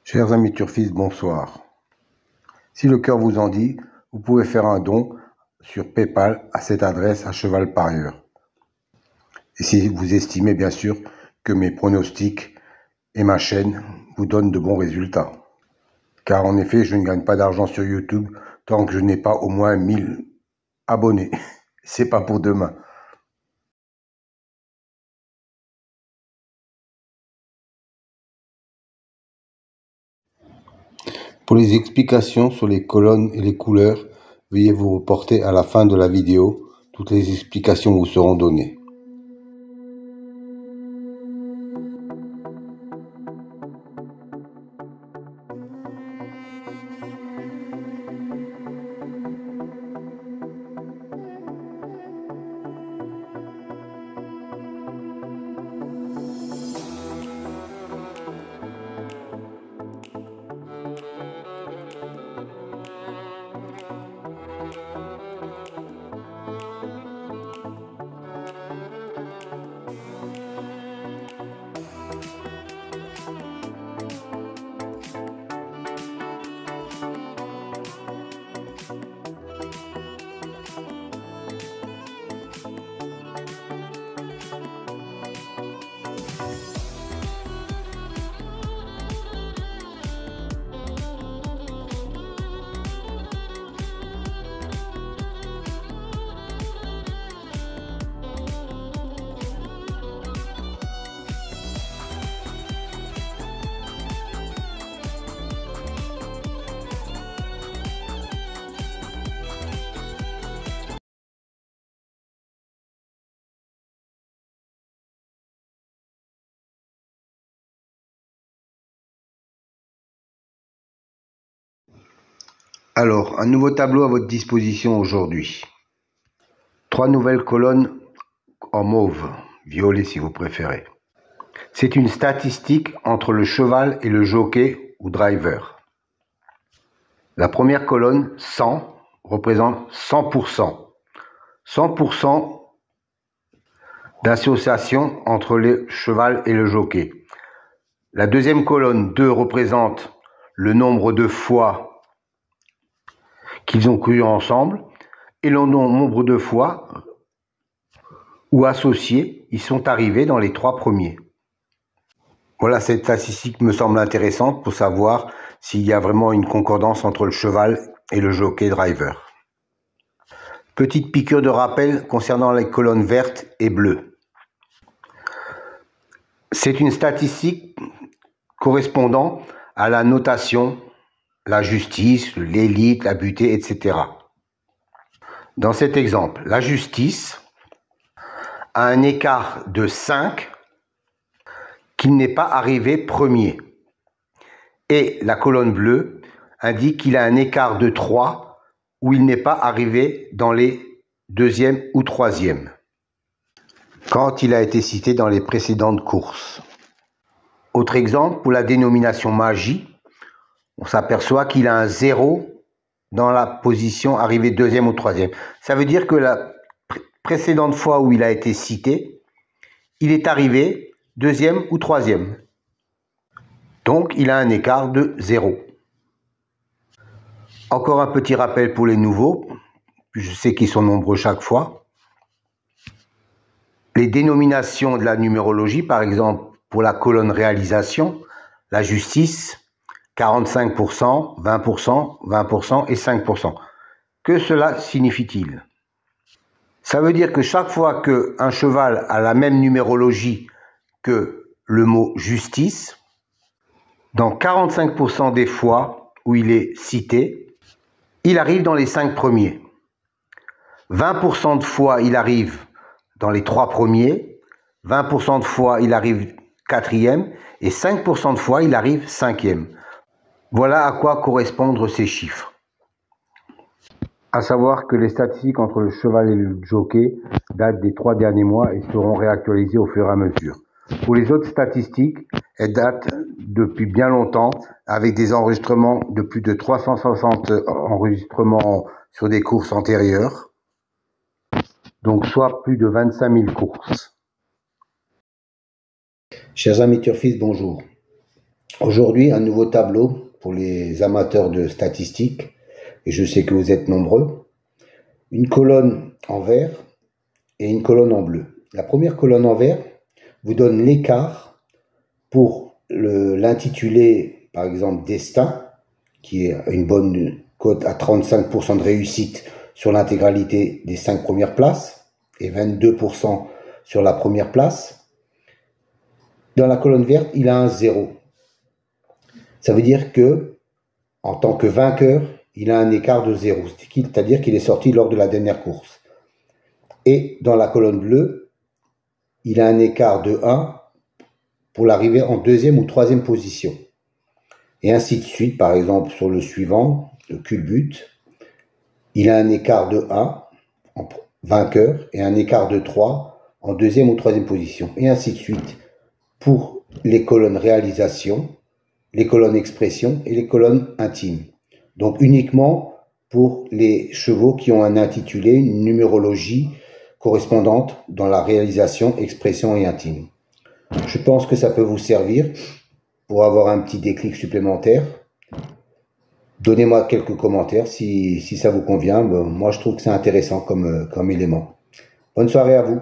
Chers amis turfistes, bonsoir. Si le cœur vous en dit, vous pouvez faire un don sur PayPal à cette adresse à Cheval Parieur. Et si vous estimez bien sûr que mes pronostics et ma chaîne vous donnent de bons résultats. Car en effet, je ne gagne pas d'argent sur YouTube tant que je n'ai pas au moins 1000 abonnés. C'est pas pour demain. Pour les explications sur les colonnes et les couleurs, veuillez vous reporter à la fin de la vidéo. Toutes les explications vous seront données. Alors, un nouveau tableau à votre disposition aujourd'hui. 3 nouvelles colonnes en mauve, violet si vous préférez. C'est une statistique entre le cheval et le jockey ou driver. La première colonne, 100, représente 100%. 100% d'association entre le cheval et le jockey. La deuxième colonne, 2, représente le nombre de fois qu'ils ont couru ensemble et le nombre de fois où associés ils sont arrivés dans les 3 premiers. Voilà, cette statistique me semble intéressante pour savoir s'il y a vraiment une concordance entre le cheval et le jockey driver. Petite piqûre de rappel concernant les colonnes vertes et bleues. C'est une statistique correspondant à la notation, la justice, l'élite, la butée, etc. Dans cet exemple, la justice a un écart de 5 qu'il n'est pas arrivé premier. Et la colonne bleue indique qu'il a un écart de 3 où il n'est pas arrivé dans les 2e ou 3e, quand il a été cité dans les précédentes courses. Autre exemple, pour la dénomination magie, on s'aperçoit qu'il a un 0 dans la position arrivée 2e ou 3e. Ça veut dire que la précédente fois où il a été cité, il est arrivé 2e ou 3e. Donc, il a un écart de 0. Encore un petit rappel pour les nouveaux. Je sais qu'ils sont nombreux chaque fois. Les dénominations de la numérologie, par exemple, pour la colonne réalisation, la justice, 45%, 20%, 20% et 5%. Que cela signifie-t-il? Ça veut dire que chaque fois qu'un cheval a la même numérologie que le mot justice, dans 45% des fois où il est cité, il arrive dans les 5 premiers. 20% de fois, il arrive dans les 3 premiers. 20% de fois, il arrive 4e. Et 5% de fois, il arrive 5e. Voilà à quoi correspondent ces chiffres. À savoir que les statistiques entre le cheval et le jockey datent des 3 derniers mois et seront réactualisées au fur et à mesure. Pour les autres statistiques, elles datent depuis bien longtemps, avec des enregistrements de plus de 360 enregistrements sur des courses antérieures, donc soit plus de 25 000 courses. Chers amis turfistes, bonjour. Aujourd'hui, un nouveau tableau pour les amateurs de statistiques, et je sais que vous êtes nombreux. Une colonne en vert et une colonne en bleu. La première colonne en vert vous donne l'écart pour l'intitulé, par exemple, Destin, qui est une bonne cote à 35% de réussite sur l'intégralité des 5 premières places et 22% sur la première place. Dans la colonne verte, il a un 0. Ça veut dire que, en tant que vainqueur, il a un écart de 0, c'est-à-dire qu'il est sorti lors de la dernière course. Et dans la colonne bleue, il a un écart de 1 pour l'arrivée en deuxième ou troisième position. Et ainsi de suite, par exemple, sur le suivant, le culbute, il a un écart de 1 en vainqueur et un écart de 3 en deuxième ou troisième position. Et ainsi de suite pour les colonnes réalisation, les colonnes expression et les colonnes intimes. Donc uniquement pour les chevaux qui ont un intitulé, une numérologie correspondante dans la réalisation, expression et intime. Je pense que ça peut vous servir pour avoir un petit déclic supplémentaire. Donnez-moi quelques commentaires si ça vous convient. Moi, je trouve que c'est intéressant comme élément. Bonne soirée à vous.